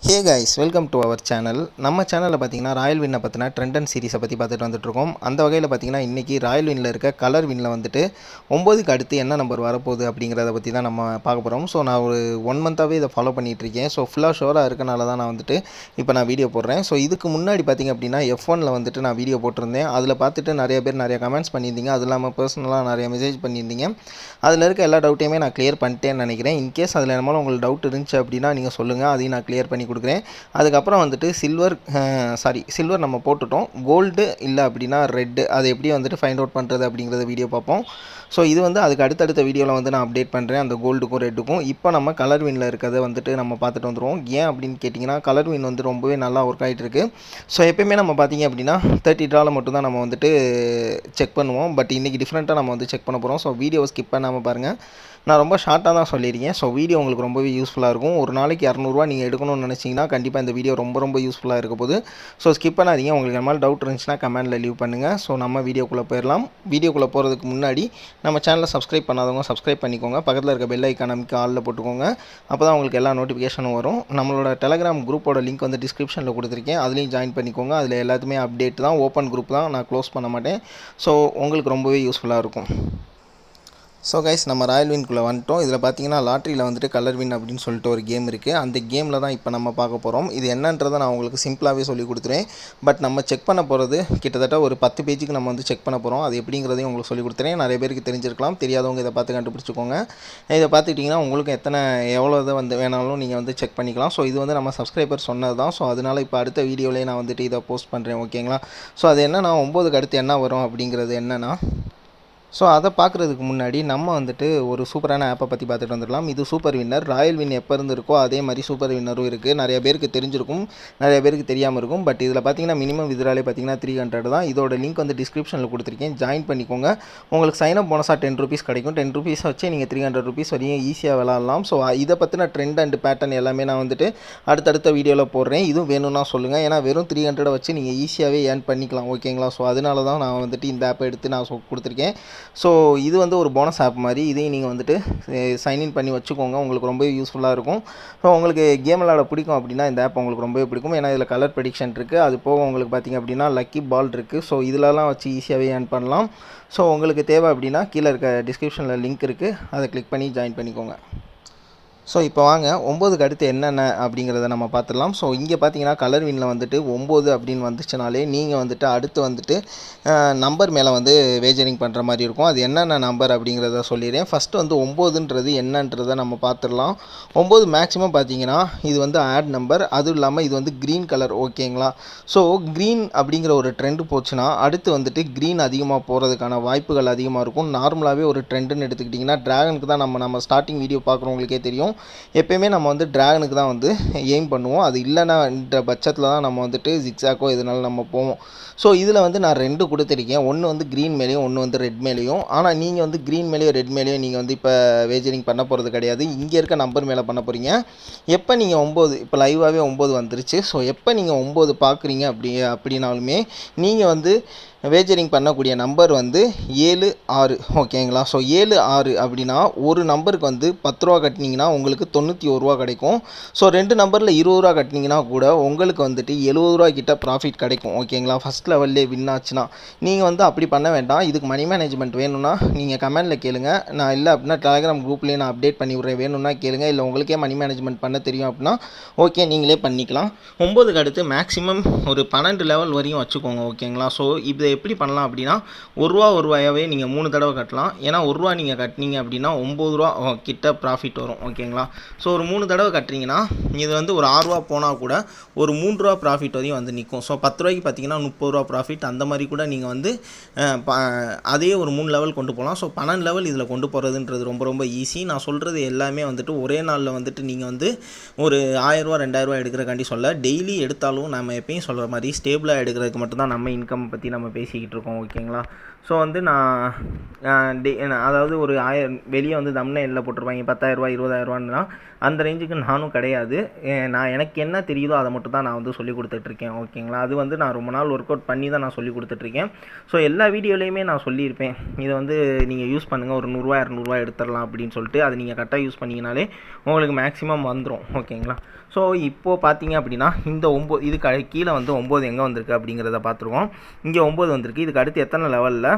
Hey guys, welcome to our channel. நம்ம சேனலில் பார்த்தீங்கன்னா ராயல் வின்னை பற்றின ட்ரெண்ட் அண்ட் சீரிஸை பற்றி பார்த்துட்டு வந்துட்டுருக்கோம். அந்த வகையில் பார்த்தீங்கன்னா இன்றைக்கி ராயல் வின்னில் இருக்க கலர் வின்னில் வந்துட்டு 9க்கு அடுத்து என்ன நம்பர் வரப்போகுது அப்படிங்கிறத பற்றி தான் நம்ம பார்க்க போகிறோம். ஸோ நான் ஒரு 1 மந்த்தாகவே இதை ஃபாலோ பண்ணிகிட்ருக்கேன். ஸோ ஃபுல்லாக ஷோராக இருக்கனால தான் நான் வந்துட்டு இப்போ நான் வீடியோ போடுறேன். ஸோ இதுக்கு முன்னாடி பார்த்திங்க அப்படின்னா F1ல் வந்துட்டு நான் வீடியோ போட்டிருந்தேன். அதில் பார்த்துட்டு நிறைய பேர் நிறைய கமெண்ட்ஸ் பண்ணியிருந்தீங்க. அது இல்லாமல் பர்சனலாக நிறைய மெசேஜ் பண்ணியிருந்தீங்க. அதில் இருக்க எல்லா டவுட்டையுமே நான் கிளியர் பண்ணிட்டேன்னு நினைக்கிறேன். இன்கேஸ் அதில் என்னமோ உங்களுக்கு டவுட் இருந்துச்சு அப்படின்னா நீங்கள் சொல்லுங்கள், அதையும் நான் கிளியர் பண்ணி கொடுக்குறேன். அதுக்கப்புறம் வந்துட்டு சில்வர் நம்ம போட்டுட்டோம். கோல்டு இல்லை அப்படின்னா ரெட்டு, அதை எப்படி வந்துட்டு ஃபைண்ட் அவுட் பண்ணுறது அப்படிங்கிறத வீடியோ பார்ப்போம். ஸோ இது வந்து அதுக்கு அடுத்தடுத்த வீடியோவில் வந்து நான் அப்டேட் பண்ணுறேன், அந்த கோல்டுக்கும் ரெட்டுக்கும். இப்போ நம்ம கலர் வின்னில் இருக்கிறத வந்துட்டு நம்ம பார்த்துட்டு வந்துடுவோம். ஏன் அப்படின்னு கேட்டிங்கன்னா, கலர் வின் வந்து ரொம்பவே நல்லா ஒர்க் ஆகிட்டு இருக்குது. ஸோ எப்பயுமே நம்ம பார்த்திங்க அப்படின்னா 30 ட்ராவில் மட்டும்தான் நம்ம வந்துட்டு செக் பண்ணுவோம். பட் இன்றைக்கி டிஃப்ரெண்ட்டாக நம்ம வந்து செக் பண்ண போகிறோம். ஸோ வீடியோவை ஸ்கிப் பண்ணாமல் பாருங்கள். நான் ரொம்ப ஷார்ட்டாக தான் சொல்லியிருக்கேன். ஸோ வீடியோ உங்களுக்கு ரொம்பவே யூஸ்ஃபுல்லாக இருக்கும். ஒரு நாளைக்கு 200 நீங்கள் எடுக்கணும்னு நினச்சிங்கன்னா கண்டிப்பாக இந்த வீடியோ ரொம்ப யூஸ்ஃபுல்லாக இருக்க போகுது. ஸோ ஸ்கிப் பண்ணாதீங்க. உங்களுக்கு என்ன மாதிரி டவுட் இருந்துச்சுன்னா கமெண்ட்டில் லீவ் பண்ணுங்கள். ஸோ நம்ம வீடியோக்குள்ளே போயிடலாம். வீடியோக்குள்ளே போகிறதுக்கு முன்னாடி நம்ம சேனலை சப்ஸ்கிரைப் பண்ணாதவங்க சப்ஸ்கிரைப் பண்ணிக்கோங்க. பக்கத்தில் இருக்க பெல் ஐக்கான் அமைக்க ஆளில் போட்டுக்கோங்க. அப்போ தான் உங்களுக்கு எல்லா நோட்டிஃபிகேஷனும் வரும். நம்மளோட டெலகிராம் குரூப்போட லிங்க் வந்து டிஸ்கிரிப்ஷனில் கொடுத்துருக்கேன். அதுலேயும் ஜாயின் பண்ணிக்கோங்க. அதில் எல்லாத்துமே அப்டேட் தான், ஓப்பன் குரூப் தான், நான் க்ளோஸ் பண்ண மாட்டேன். ஸோ உங்களுக்கு ரொம்பவே யூஸ்ஃபுல்லாக இருக்கும். ஸோ கைஸ், நம்ம ராயல் வின்குள்ளே வந்துட்டோம். இதில் பார்த்தீங்கன்னா லாட்ரியில் வந்துட்டு கலர் வின் அப்படின்னு சொல்லிட்டு ஒரு கேம் இருக்குது. அந்த கேமில் தான் இப்போ நம்ம பார்க்க போகிறோம். இது என்னன்றதை நான் உங்களுக்கு சிம்பிளாகவே சொல்லி கொடுத்துருவேன். பட் நம்ம செக் பண்ண போகிறது கிட்டத்தட்ட ஒரு 10 பேஜுக்கு நம்ம வந்து செக் பண்ண போகிறோம். அது எப்படிங்கிறதையும் உங்களுக்கு சொல்லி கொடுத்துறேன். நிறைய பேருக்கு தெரிஞ்சிருக்கலாம், தெரியாதவங்க இதை பார்த்து கண்டுபிடிச்சிக்கோங்க. இதை பார்த்துக்கிட்டிங்கன்னா உங்களுக்கு எவ்வளோ இதை வந்து வேணாலும் நீங்கள் வந்து செக் பண்ணிக்கலாம். ஸோ இது வந்து நம்ம சப்ஸ்கிரைபர் சொன்னது தான். ஸோ அதனால் இப்போ அடுத்த வீடியோலேயே நான் வந்துட்டு இதை போஸ்ட் பண்ணுறேன், ஓகேங்களா? ஸோ அது என்னன்னா 9க்கு அடுத்து என்ன வரும் அப்படிங்கிறது என்னென்னா, ஸோ அதை பார்க்குறதுக்கு முன்னாடி நம்ம வந்துட்டு ஒரு சூப்பரான ஆப்பை பற்றி பார்த்துட்டு வந்துடலாம். இது சூப்பர் வின்னர். ராயல் வின் எப்போ இருந்து இருக்கோ அதே மாதிரி சூப்பர் வின்னரும் இருக்குது. நிறைய பேருக்கு தெரிஞ்சிருக்கும், நிறைய பேருக்கு தெரியாமல் இருக்கும். பட் இதில் பார்த்தீங்கன்னா மினிமம் வித்ராலே பார்த்தீங்கன்னா 300 தான். இதோட லிங்க் வந்து டிஸ்கிரிப்ஷனில் கொடுத்துருக்கேன், ஜாயின் பண்ணிக்கோங்க. உங்களுக்கு சைன் அப் போனஸாக 10 ரூபீஸ் கிடைக்கும். 10 ரூபீஸ் வச்சு நீங்கள் 300 ரூபீஸ் வரையும் ஈஸியாக விளாட்லாம். ஸோ இதை பற்றின ட்ரெண்ட் அண்ட் பேட்டர்ன் எல்லாமே நான் வந்துட்டு அடுத்தடுத்த வீடியோவில் போடுறேன். இதுவும் வேணும்னா சொல்லுங்கள். ஏன்னா வெறும் 300 வச்சு நீங்கள் ஈஸியாகவே ஏர்ன் பண்ணிக்கலாம், ஓகேங்களா? ஸோ அதனால தான் நான் வந்துட்டு இந்த ஆப்பை எடுத்து நான் கொடுத்துருக்கேன். ஸோ இது வந்து ஒரு போனஸ் ஆப் மாதிரி. இதையும் நீங்கள் வந்துட்டு சைன்இன் பண்ணி வச்சுக்கோங்க. உங்களுக்கு ரொம்பவே யூஸ்ஃபுல்லாக இருக்கும். ஸோ உங்களுக்கு கேம் விளாட பிடிக்கும் அப்படின்னா இந்த ஆப் உங்களுக்கு ரொம்பவே பிடிக்கும். ஏன்னா இதில் கலர் ப்ரெடிக்ஷன் இருக்குது. அது போக உங்களுக்கு பார்த்திங்க அப்படின்னா லக்கி பால் இருக்குது. ஸோ இதிலலாம் வச்சு ஈஸியாகவே ஏர்ன் பண்ணலாம். ஸோ உங்களுக்கு தேவை அப்படின்னா கீழே இருக்க டிஸ்கிரிப்ஷனில் லிங்க் இருக்குது, அதை கிளிக் பண்ணி ஜாயின் பண்ணிக்கோங்க. ஸோ இப்போ வாங்க 9க்கு அடுத்து என்னென்ன அப்படிங்கிறத நம்ம பார்த்துடலாம். ஸோ இங்கே பார்த்தீங்கன்னா கலர் வின்னில் வந்துட்டு 9 அப்படின்னு வந்துச்சுனாலே நீங்கள் வந்துட்டு அடுத்து வந்துட்டு நம்பர் மேலே வந்து வேஜரிங் பண்ணுற மாதிரி இருக்கும். அது என்னென்ன நம்பர் அப்படிங்கிறத சொல்லிடுறேன். ஃபஸ்ட்டு வந்து 9ன்றது என்னன்றதை நம்ம பார்த்துடலாம். 9 மேக்ஸிமம் பார்த்தீங்கன்னா இது வந்து ஆட் நம்பர். அதுவும் இல்லாமல் இது வந்து க்ரீன் கலர், ஓகேங்களா? ஸோ க்ரீன் அப்படிங்கிற ஒரு ட்ரெண்டு போச்சுன்னா அடுத்து வந்துட்டு க்ரீன் அதிகமாக போகிறதுக்கான வாய்ப்புகள் அதிகமாக இருக்கும். நார்மலாகவே ஒரு ட்ரெண்டுன்னு எடுத்துக்கிட்டிங்கன்னா ட்ராகனுக்கு தான் நம்ம ஸ்டார்டிங் வீடியோ பார்க்குறவங்களுக்கே தெரியும், எப்பயுமே நம்ம வந்து ட்ராகனுக்கு தான் வந்து எய்ம் பண்ணுவோம். அது இல்லைன்னான்ற பட்சத்தில் தான் நம்ம வந்துட்டு ஜிக்ஸாக்கோ இதனால நம்ம போவோம். ஸோ இதில் வந்து நான் 2 கொடுத்துருக்கேன். ஒன்று வந்து க்ரீன் மேலேயும், ஒன்று வந்து ரெட் மேலேயும். ஆனால் நீங்கள் வந்து க்ரீன் மேலேயும் ரெட் மேலேயும் நீங்கள் வந்து இப்போ வேஜரிங் பண்ண போகிறது கிடையாது. இங்கே இருக்க நம்பர் மேலே பண்ண போகிறீங்க. எப்போ நீங்கள் 9 இப்போ லைவாகவே 9 வந்துருச்சு. ஸோ எப்போ நீங்கள் 9 பார்க்குறீங்க அப்படின்னாலுமே நீங்கள் வந்து வேஜரிங் பண்ணக்கூடிய நம்பர் வந்து 7, 6, ஓகேங்களா? ஸோ 7, 6 அப்படின்னா ஒரு நம்பருக்கு வந்து 10 ரூபா கட்டினீங்கன்னா உங்களுக்கு 91 ரூபா கிடைக்கும். ஸோ 2 நம்பரில் 20 ரூபா கட்டினீங்கன்னா கூட உங்களுக்கு வந்துட்டு 70 ரூபா கிட்ட ப்ராஃபிட் கிடைக்கும், ஓகேங்களா? ஃபஸ்ட் லெவல்லே வின் ஆச்சுன்னா நீங்கள் வந்து அப்படி பண்ண வேண்டாம். இதுக்கு மணி மேனேஜ்மெண்ட் வேணும்னா நீங்கள் கமெண்டில் கேளுங்க. நான் இல்லை அப்படின்னா டெலகிராம் குரூப்லேயே நான் அப்டேட் பண்ணி விட்றேன், வேணும்னா கேளுங்க. இல்லை உங்களுக்கே மணி மேனேஜ்மெண்ட் பண்ண தெரியும் அப்படின்னா ஓகே, நீங்களே பண்ணிக்கலாம். 9க்கு அடுத்து மேக்ஸிமம் ஒரு 12 லெவல் வரையும் வச்சுக்கோங்க, ஓகேங்களா? ஸோ இது எப்படி பண்ணலாம் அப்படின்னா ஒரு ரூபாயாவே நீங்கள் 3 தடவை கட்டலாம். ஏன்னா 1 ரூபா நீங்கள் கட்டினீங்க அப்படின்னா 9 ரூபா கிட்ட ப்ராஃபிட் வரும், ஓகேங்களா? ஸோ ஒரு 3 தடவை கட்டுறீங்கன்னா இது வந்து ஒரு 6 ரூபா போனால் கூட ஒரு 3 ரூபா ப்ராஃபிட் வரையும் வந்து நிற்கும். ஸோ 10 ரூபாய்க்கு பார்த்தீங்கன்னா 30 ரூபா ப்ராஃபிட், அந்த மாதிரி கூட நீங்கள் வந்து அதே ஒரு 3 லெவல் கொண்டு போகலாம். ஸோ 12 லெவல் இதில் கொண்டு போகிறதுன்றது ரொம்ப ஈஸி. நான் சொல்கிறது எல்லாமே வந்துட்டு ஒரே நாளில் வந்துட்டு நீங்கள் வந்து ஒரு 1000 ரூபா 2000 ரூபா எடுக்கிறக்காண்டி சொல்ல, டெய்லி எடுத்தாலும் நம்ம எப்பயும் சொல்கிற மாதிரி ஸ்டேபிளாக எடுக்கிறதுக்கு மட்டும்தான் நம்ம இன்கம் பற்றி நம்ம பேசிக்கிட்டு இருக்கோம், ஓகேங்களா? ஸோ வந்து நான் அதாவது ஒரு 1000 வெளியே வந்து தம்ப்நெயில்ல போட்டிருப்பாங்க 10,000 ரூபா 20,000 ரூபான்னா அந்த ரேஞ்சுக்கு நானும் கிடையாது. நான் எனக்கு என்ன தெரியுதோ அதை மட்டும் தான் நான் வந்து சொல்லி கொடுத்துட்ருக்கேன். ஓகேங்களா? அது வந்து நான் ரொம்ப நாள் ஒர்க் அவுட் பண்ணி தான் நான் சொல்லி கொடுத்துட்ருக்கேன். ஸோ எல்லா வீடியோலையுமே நான் சொல்லியிருப்பேன், இதை வந்து நீங்கள் யூஸ் பண்ணுங்கள், ஒரு 100 200 எடுத்துடலாம் அப்படின்னு சொல்லிட்டு. அது நீங்கள் கரெக்டாக யூஸ் பண்ணிங்கனாலே உங்களுக்கு மேக்ஸிமம் வந்துடும். ஓகேங்களா? ஸோ இப்போது பார்த்தீங்க அப்படின்னா இந்த 9 இதுக்கு கீழே வந்து 9 எங்கே வந்திருக்கு அப்படிங்கிறத பார்த்துருவோம். இங்கே 9 வந்திருக்கு. இதுக்கு அடுத்து எத்தனை லெவலில்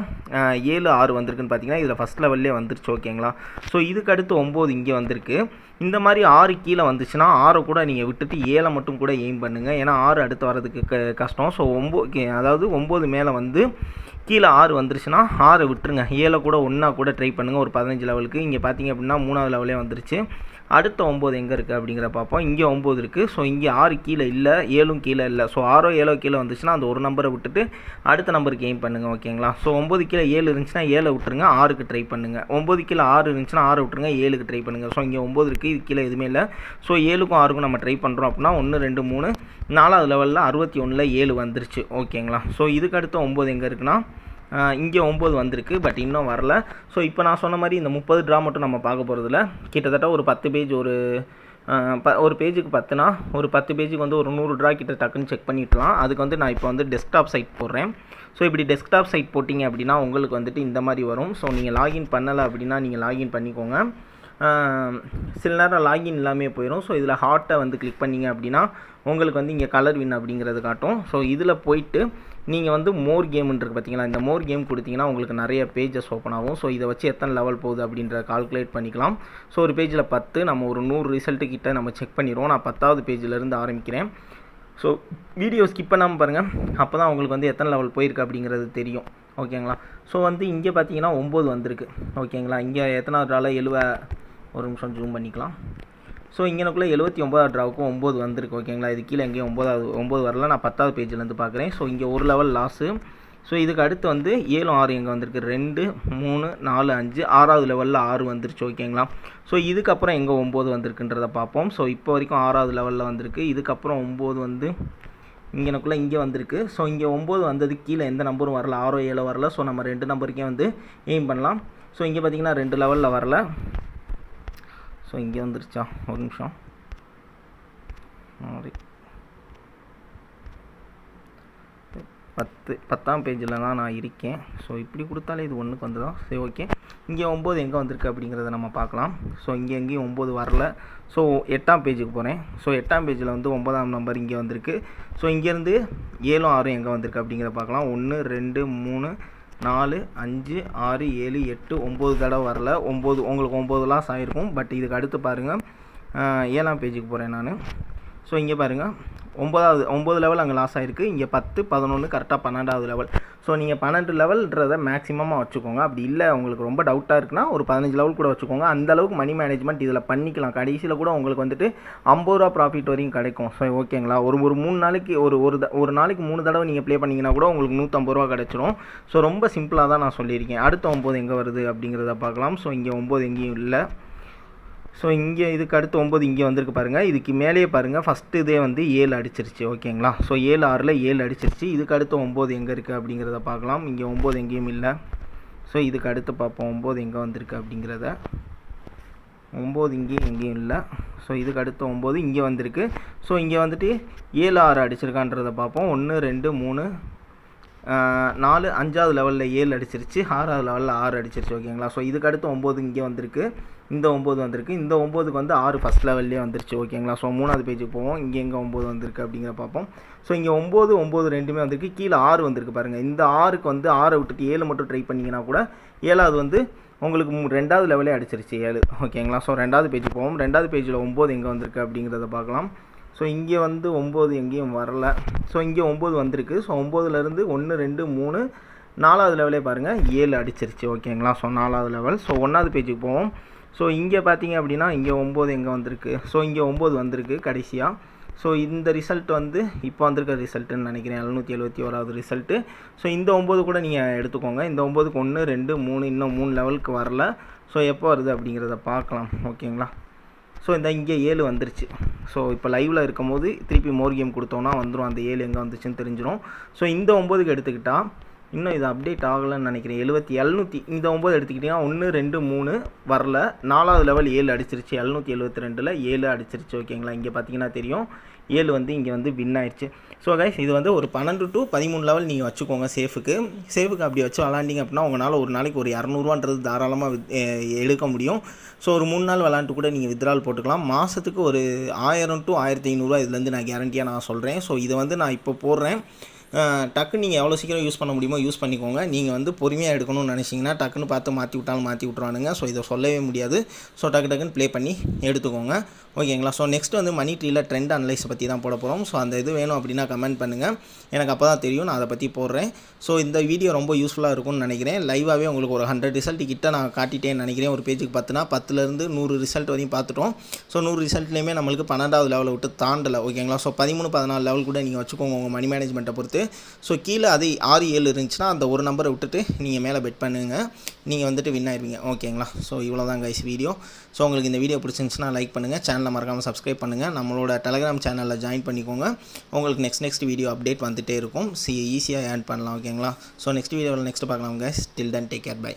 7 6 வந்திருக்குன்னு பார்த்தீங்கன்னா இதில் ஃபஸ்ட் லெவல்லே வந்துருச்சு. ஓகேங்களா? ஸோ இதுக்கு அடுத்து 9 இங்கே வந்திருக்கு. இந்த மாதிரி 6 கீழே வந்துச்சுன்னா 6 கூட நீங்கள் விட்டுட்டு 7 மட்டும் கூட எய்ம் பண்ணுங்கள். ஏன்னா 6 அடுத்து வரதுக்கு கஷ்டம். ஸோ 9 அதாவது 9 மேலே வந்து கீழே 6 வந்துருச்சுன்னா 6 விட்டுருங்க. 7 கூட ஒன்றா கூட ட்ரை பண்ணுங்கள் ஒரு 15 லெவலுக்கு. இங்கே பார்த்தீங்க அப்படின்னா 3வது லெவலே வந்துருச்சு. அடுத்த 9 எங்கே இருக்குது அப்படிங்கிற பார்ப்போம். இங்கே 9 இருக்குது. ஸோ இங்கே 6 கீழே இல்லை, 7 கீழே இல்லை. ஸோ 6 7 கீழே வந்துச்சுன்னா அந்த ஒரு நம்பரை விட்டுட்டு அடுத்த நம்பருக்கு எய்ம் பண்ணுங்கள். ஓகேங்களா? ஸோ 9 கீழே 7 இருந்துச்சுன்னா 7 விட்டுருங்க, 6க்கு ட்ரை பண்ணுங்கள். 9 கீழே 6 இருந்துச்சுன்னா 6 விட்டுருங்க, 7க்கு ட்ரை பண்ணுங்கள். ஸோ இங்கே 9 இருக்குது, இது கீழே எதுவுமே இல்லை. ஸோ 7க்கும் 6க்கும் நம்ம ட்ரை பண்ணுறோம் அப்படின்னா 1 2 3 4வது லெவலில் 61ல் 7 வந்துருச்சு. ஓகேங்களா? ஸோ இதுக்கு அடுத்த 9 எங்கே இருக்குன்னா இங்கே 9 வந்திருக்கு, பட் இன்னும் வரல. ஸோ இப்போ நான் சொன்ன மாதிரி இந்த 30 ட்ரா மட்டும் நம்ம பார்க்க போகிறதில்ல. கிட்டத்தட்ட ஒரு 10 பேஜ் ஒரு பேஜுக்கு 10னா ஒரு 10 பேஜுக்கு வந்து ஒரு 100 ட்ரா கிட்ட டக்குன்னு செக் பண்ணிக்கலாம். அதுக்கு வந்து நான் இப்போ வந்து டெஸ்க்டாப் சைட் போடுறேன். ஸோ இப்படி டெஸ்க்டாப் சைட் போட்டிங்க அப்படின்னா உங்களுக்கு வந்துட்டு இந்த மாதிரி வரும். ஸோ நீங்கள் லாகின் பண்ணலை அப்படின்னா நீங்கள் லாகின் பண்ணிக்கோங்க. சில நேரம் லாகின் இல்லாமல் போயிடும். ஸோ இதில் ஹார்ட்டை வந்து கிளிக் பண்ணிங்க அப்படின்னா உங்களுக்கு வந்து இங்கே கலர் வின் அப்படிங்கிறது காட்டும். ஸோ இதில் போயிட்டு நீங்கள் வந்து மோர் கேம்னு இருக்குது பார்த்தீங்களா, இந்த மோர் கேம் கொடுத்தீங்கன்னா உங்களுக்கு நிறைய பேஜஸ் ஓப்பன் ஆகும். ஸோ இதை வச்சு எத்தனை லெவல் போகுது அப்படின்றத கால்குலேட் பண்ணிக்கலாம். ஸோ ஒரு பேஜில் 10 நம்ம ஒரு 100 ரிசல்ட்டு கிட்ட நம்ம செக் பண்ணிடுவோம். நான் 10வது பேஜிலேருந்து ஆரம்பிக்கிறேன். ஸோ வீடியோ ஸ்கிப் பண்ணாமல் பாருங்கள், அப்போ தான் உங்களுக்கு வந்து எத்தனை லெவல் போயிருக்கு அப்படிங்கிறது தெரியும். ஓகேங்களா? ஸோ வந்து இங்கே பார்த்தீங்கன்னா 9 வந்திருக்கு. ஓகேங்களா? இங்கே எத்தனாவது ட்ராவில் ஒரு நிமிஷம் ஜூம் பண்ணிக்கலாம். ஸோ இங்கனக்குள்ளே 79வது ட்ராவுக்கும் 9 வந்திருக்கு. ஓகேங்களா? இது கீழே எங்கேயும் 9 வரல. நான் 10வது பேஜிலேருந்து பார்க்குறேன். ஸோ இங்கே ஒரு லெவல் லாஸு. ஸோ இதுக்கு அடுத்து வந்து 7 6 எங்கே வந்திருக்கு, 2 3 4 5 6வது லெவலில் 6 வந்துருச்சு. ஓகேங்களா? ஸோ இதுக்கப்புறம் எங்கே 9 வந்திருக்குன்றதை பார்ப்போம். ஸோ இப்போ வரைக்கும் 6வது லெவலில் வந்திருக்கு. இதுக்கப்புறம் 9 வந்து இங்கனக்குள்ளே இங்கே வந்திருக்கு. ஸோ இங்கே 9 வந்ததுக்கு கீழே எந்த நம்பரும் வரல, 6 7 வரல. ஸோ நம்ம 2 நம்பருக்கே வந்து எய்ம் பண்ணலாம். ஸோ இங்கே பார்த்தீங்கன்னா 2 லெவலில் வரல. ஸோ இங்கே வந்துருச்சா, ஒரு நிமிஷம். 10ஆம் பேஜில் தான் நான் இருக்கேன். ஸோ இப்படி கொடுத்தாலே இது ஒன்றுக்கு வந்துடும். சரி, ஓகே. இங்கே 9 எங்கே வந்திருக்கு அப்படிங்கிறத நம்ம பார்க்கலாம். ஸோ இங்கே எங்கேயும் 9 வரல. ஸோ 8ஆம் பேஜுக்கு போகிறேன். ஸோ 8ஆம் பேஜில் வந்து 9ஆம் நம்பர் இங்கே வந்திருக்கு. ஸோ இங்கேருந்து 7 6 எங்கே வந்திருக்கு அப்படிங்கிறத பார்க்கலாம். 1 2 3 4 5 6 7 8 9 தடவை வரல. 9 உங்களுக்கு 9 லாஸ் ஆகிருக்கும். பட் இதுக்கு அடுத்து பாருங்கள், 7ஆம் பேஜுக்கு போகிறேன் நான். ஸோ இங்கே பாருங்கள், 9 லெவல் அங்கே லாஸ் ஆகிருக்கு. இங்கே 10 11 கரெக்டாக 12வது லெவல். ஸோ நீங்கள் 12 லெவல்ன்றதை மேக்ஸிமமாக வச்சுக்கோங்க. அப்படி இல்லை உங்களுக்கு ரொம்ப டவுட்டாக இருக்குன்னா ஒரு 15 லெவல் கூட வச்சுக்கோங்க. அந்தளவுக்கு மணி மேனேஜ்மெண்ட் இதில் பண்ணிக்கலாம். கடைசியில் கூட உங்களுக்கு வந்துட்டு 50 ரூபா ப்ராஃபிட் வரையும் கிடைக்கும். ஸோ ஓகேங்களா? ஒரு 3 நாளைக்கு ஒரு நாளைக்கு 3 தடவை நீங்கள் ப்ளே பண்ணிங்கன்னா கூட உங்களுக்கு 150 ரூபா கிடச்சிரும். ஸோ ரொம்ப சிம்பிளாக தான் நான் சொல்லியிருக்கேன். அடுத்த 9 எங்கே வருது அப்படிங்கிறத பார்க்கலாம். ஸோ இங்கே 9 எங்கேயும் இல்லை. ஸோ இங்கே இதுக்கு அடுத்து 9 இங்கே வந்திருக்கு பாருங்கள். இதுக்கு மேலேயே பாருங்கள், ஃபஸ்ட்டு இதே வந்து 7 அடிச்சிருச்சு. ஓகேங்களா? ஸோ 7 6ல் 7 அடிச்சிருச்சு. இதுக்கு அடுத்து 9 எங்கே இருக்குது அப்படிங்கிறத பார்க்கலாம். இங்கே 9 எங்கேயும் இல்லை. ஸோ இதுக்கு அடுத்து பார்ப்போம் 9 எங்கே வந்திருக்கு அப்படிங்கிறத. 9 இங்கேயும் எங்கேயும் இல்லை. ஸோ இதுக்கு அடுத்து 9 இங்கே வந்திருக்கு. ஸோ இங்கே வந்துட்டு 7 6 அடிச்சிருக்கான்றதை பார்ப்போம். 1 2 3 4 5வது லெவலில் 7 அடிச்சிருச்சு. 6வது லெவலில் 6 அடிச்சிருச்சு. ஓகேங்களா? ஸோ இதுக்கு அடுத்து 9 இங்கே வந்திருக்கு. இந்த 9 வந்திருக்கு. இந்த 9க்கு வந்து 6 ஃபஸ்ட் லெவல்லே வந்துருச்சு. ஓகேங்களா? ஸோ 3வது பேஜுக்கு போவோம். இங்கே எங்கே 9 வந்திருக்கு அப்படிங்கிற பார்ப்போம். ஸோ இங்கே 9 9 ரெண்டுமே வந்திருக்கு. கீழே 6 வந்திருக்கு பாருங்கள். இந்த 6க்கு வந்து 6 விட்டுட்டு 7 மட்டும் ட்ரை பண்ணிங்கன்னா கூட 7வது வந்து உங்களுக்கு 2வது லெவலே அடிச்சிருச்சு 7. ஓகேங்களா? ஸோ 2வது பேஜுக்கு போவோம். 2வது பேஜில் 9 எங்கே வந்திருக்கு அப்படிங்கிறத பார்க்கலாம். ஸோ இங்கே வந்து 9 எங்கேயும் வரல. ஸோ இங்கே 9 வந்திருக்கு. ஸோ 9லேருந்து 1 2 3 4வது லெவலே பாருங்கள் 7 அடிச்சிருச்சு. ஓகேங்களா? ஸோ 4வது லெவல். ஸோ 1வது பேஜுக்கு போவோம். ஸோ இங்கே பார்த்தீங்க அப்படின்னா இங்கே 9 எங்கே வந்திருக்கு. ஸோ இங்கே 9 வந்திருக்கு கடைசியாக. ஸோ இந்த ரிசல்ட் வந்து இப்போ வந்திருக்க ரிசல்ட்டுன்னு நினைக்கிறேன், 771வது ரிசல்ட்டு. ஸோ இந்த 9 கூட நீங்கள் எடுத்துக்கோங்க. இந்த 9க்கு 1 2 3 இன்னும் 3 லெவலுக்கு வரல. ஸோ எப்போ வருது அப்படிங்கிறத பார்க்கலாம். ஓகேங்களா? ஸோ இந்த இங்கே 7 வந்துருச்சு. ஸோ இப்போ லைவில் இருக்கும் போது திருப்பி மோர் கேம் கொடுத்தோன்னா வந்துடும். அந்த 7 எங்கே வந்துச்சுன்னு தெரிஞ்சிடும். ஸோ இந்த 9க்கு எடுத்துக்கிட்டால் இன்னும் இது அப்டேட் ஆகலைன்னு நினைக்கிறேன். 700 இந்த 9 எடுத்துக்கிட்டிங்கன்னா 1 2 3 வரல. 4வது லெவல் 7 அடிச்சிருச்சு. 772ல் 7 அடிச்சிருச்சு. ஓகேங்களா, இங்கே பார்த்தீங்கன்னா தெரியும் 7 வந்து இங்கே வந்து வின் ஆயிடுச்சு. ஸோ கைஸ் இது வந்து ஒரு 12 to 13 லெவல் நீங்கள் வச்சுக்கோங்க சேஃபுக்கு அப்படி வச்சு விளாண்டிங்க அப்படின்னா உங்களால் ஒரு நாளைக்கு ஒரு 200ரூவான்றது தாராளமாக எடுக்க முடியும். ஸோ ஒரு 3 நாள் விளாண்டு கூட நீங்கள் வித்ட்ரால் போட்டுக்கலாம். மாதத்துக்கு ஒரு 1000 to 1500 இதுலேருந்து நான் கேரண்டியாக நான் சொல்கிறேன். ஸோ இதை வந்து நான் இப்போ போடுறேன். டக்குன்னு நீங்கள் எவ்வளோ சீக்கிரம் யூஸ் பண்ண முடியுமோ யூஸ் பண்ணிக்கோங்க. நீங்கள் வந்து பொறுமையாக எடுக்கணும்னு நினச்சிங்கன்னா டக்குன்னு பார்த்து மாற்றி விட்ருவானுங்க. ஸோ இதை சொல்லவே முடியாது. ஸோ டக்குன்னு ப்ளே பண்ணி எடுத்துக்கோங்க. ஓகேங்களா. ஸோ நெக்ஸ்ட் வந்து மணி ட்ரீயில் ட்ரெண்ட் அனலைஸை பற்றி தான் போட போகிறோம். ஸோ அந்த இது வேணும் அப்படின்னா கமெண்ட் பண்ணுங்கள். எனக்கு அப்போ தான் தெரியும், நான் அதை பற்றி போடுறேன். ஸோ இந்த வீடியோ ரொம்ப யூஸ்ஃபுல்லாக இருக்கும்னு நினைக்கிறேன். லைவாகவே உங்களுக்கு ஒரு 100 ரிசல்ட் கிட்ட நான் காட்டிட்டேன்னு நினைக்கிறேன். ஒரு பேஜுக்கு 10லேருந்து 100 ரிசல்ட் வரையும் பார்த்துட்டோம். ஸோ 100 ரிசல்ட்லேயுமே நம்மளுக்கு 12வது லெவலை விட்டு தாண்டலை. ஓகேங்களா. ஸோ 13 14 லெவல் கூட நீங்கள் வச்சுக்கோங்க உங்கள் மணி மேனேஜ்மெண்ட்டை பொறுத்து. ஸோ கீழே அது 6 7 இருந்துச்சுன்னா அந்த ஒரு நம்பரை விட்டுட்டு நீங்கள் மேலே பெட் பண்ணுங்கள். நீங்கள் வந்துட்டு வின் ஆயிருவீங்க. ஓகேங்களா. ஸோ இவ்வளோ தான் கைஸ் வீடியோ. ஸோ உங்களுக்கு இந்த வீடியோ பிடிச்சிருந்துச்சுன்னா லைக் பண்ணுங்கள். சேனலை மறக்காமல் சப்ஸ்கிரைப் பண்ணுங்கள். நம்மளோட டெலகிராம் சேனலில் ஜாயின் பண்ணிக்கோங்க. உங்களுக்கு நெக்ஸ்ட் வீடியோ அப்டேட் வந்துகிட்டே இருக்கும். ஈஸியாக ஏர்ன் பண்ணலாம். ஓகேங்களா. ஸோ நெக்ஸ்ட் வீடியோவில் பார்க்கலாம் guys. Till then take care. By.